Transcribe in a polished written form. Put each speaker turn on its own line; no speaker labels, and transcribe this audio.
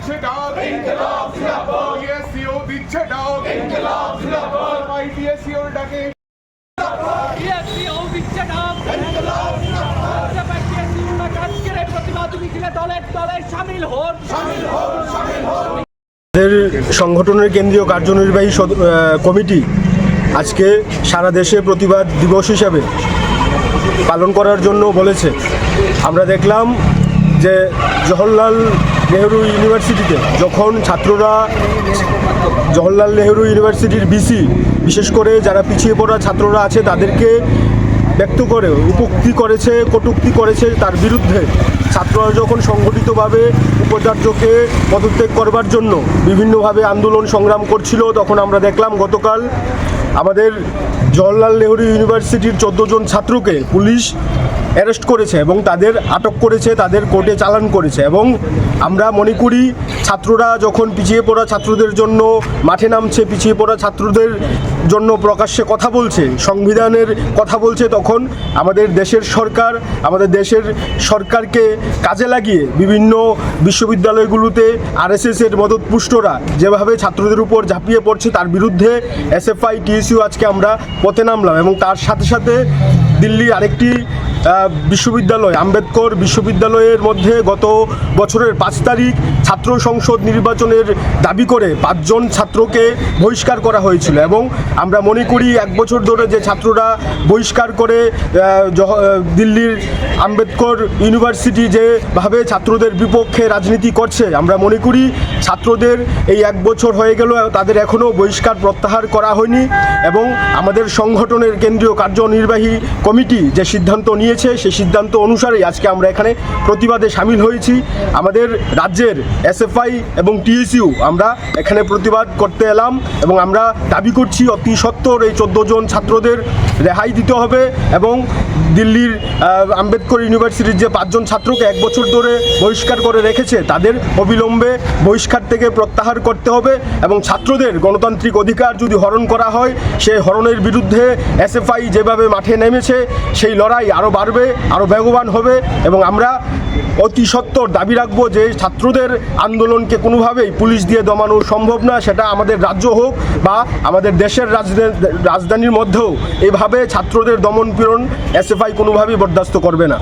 দিচ্ছে ডাক ইনকিলাব জিন্দাবাদ টিএসইউ দিচ্ছে ডাক ইনকিলাব জিন্দাবাদ টিএসইউ ডাকে
টিএসইউ দিচ্ছে ডাক ইনকিলাব জিন্দাবাদ টিএসইউ ডাকে আজকের এই প্রতিবাদ মিছিলে দলে দলে শামিল হন
সংগঠনের কেন্দ্রীয় কার্যনির্বাহী কমিটি আজকে সারা দেশে প্রতিবাদ দিবস হিসাবে পালন করার জন্য বলেছে। আমরা দেখলাম যে জওহরলাল নেহরু ইউনিভার্সিটিতে যখন ছাত্ররা জওহরলাল নেহরু ইউনিভার্সিটির ভিসি বিশেষ করে যারা পিছিয়ে পড়া ছাত্ররা আছে তাদেরকে ব্যক্ত করে উপোক্তি করেছে, কটূক্তি করেছে, তার বিরুদ্ধে ছাত্ররা যখন সংগঠিতভাবে উপাচার্যকে পদত্যাগ করবার জন্য বিভিন্নভাবে আন্দোলন সংগ্রাম করছিল, তখন আমরা দেখলাম গতকাল আমাদের জওহরলাল নেহরু ইউনিভার্সিটির 14 জন ছাত্রকে পুলিশ অ্যারেস্ট করেছে এবং তাদের আটক করেছে, তাদের কোর্টে চালান করেছে। এবং আমরা মনে করি ছাত্ররা যখন পিছিয়ে পড়া ছাত্রদের জন্য মাঠে নামছে, পিছিয়ে পড়া ছাত্রদের জন্য প্রকাশ্যে কথা বলছে, সংবিধানের কথা বলছে, তখন আমাদের দেশের সরকারকে কাজে লাগিয়ে বিভিন্ন বিশ্ববিদ্যালয়গুলোতে আরএসএসের মদতপুষ্টরা যেভাবে ছাত্রদের উপর ঝাঁপিয়ে পড়ছে তার বিরুদ্ধে এসএফআই টিএসইউ আজকে আমরা পথে নামলাম। এবং তার সাথে সাথে দিল্লির আরেকটি বিশ্ববিদ্যালয় আম্বেদকর বিশ্ববিদ্যালয়ের মধ্যে গত বছরের 5 তারিখ ছাত্র সংসদ নির্বাচনের দাবি করে 5 জন ছাত্রকে বহিষ্কার করা হয়েছিল। এবং আমরা মনে করি 1 বছর ধরে যে ছাত্ররা বহিষ্কার করে দিল্লির আম্বেদকর ইউনিভার্সিটি যেভাবে ছাত্রদের বিপক্ষে রাজনীতি করছে, আমরা মনে করি ছাত্রদের এই 1 বছর হয়ে গেল, তাদের এখনও বহিষ্কার প্রত্যাহার করা হয়নি। এবং আমাদের সংগঠনের কেন্দ্রীয় কার্যনির্বাহী কমিটি যে সিদ্ধান্ত নিয়েছে সেই সিদ্ধান্ত অনুসারেই আজকে আমরা এখানে প্রতিবাদে সামিল হয়েছি। আমাদের রাজ্যের এসএফআই এবং টিএসইউ আমরা এখানে প্রতিবাদ করতে এলাম এবং আমরা দাবি করছি অতি সত্বর এই 14 জন ছাত্রদের রেহাই দিতে হবে এবং দিল্লির আম্বেদকর ইউনিভার্সিটির যে 5 জন ছাত্রকে 1 বছর ধরে বহিষ্কার করে রেখেছে তাদের অবিলম্বে বহিষ্কার থেকে প্রত্যাহার করতে হবে। এবং ছাত্রদের গণতান্ত্রিক অধিকার যদি হরণ করা হয়, সেই হরণের বিরুদ্ধে এসএফআই যেভাবে মাঠে নেমেছে সেই লড়াই আরও বাড়বে, আরও বেগবান হবে। এবং আমরা অতি সত্বর দাবি রাখবো যে ছাত্রদের আন্দোলনকে কোনোভাবেই পুলিশ দিয়ে দমানো সম্ভব না, সেটা আমাদের রাজ্য হোক বা আমাদের দেশের রাজধানীর মধ্যেও এভাবে ছাত্রদের দমন পীড়ন এসএফআই কোনোভাবেই বরদাস্ত করবে না।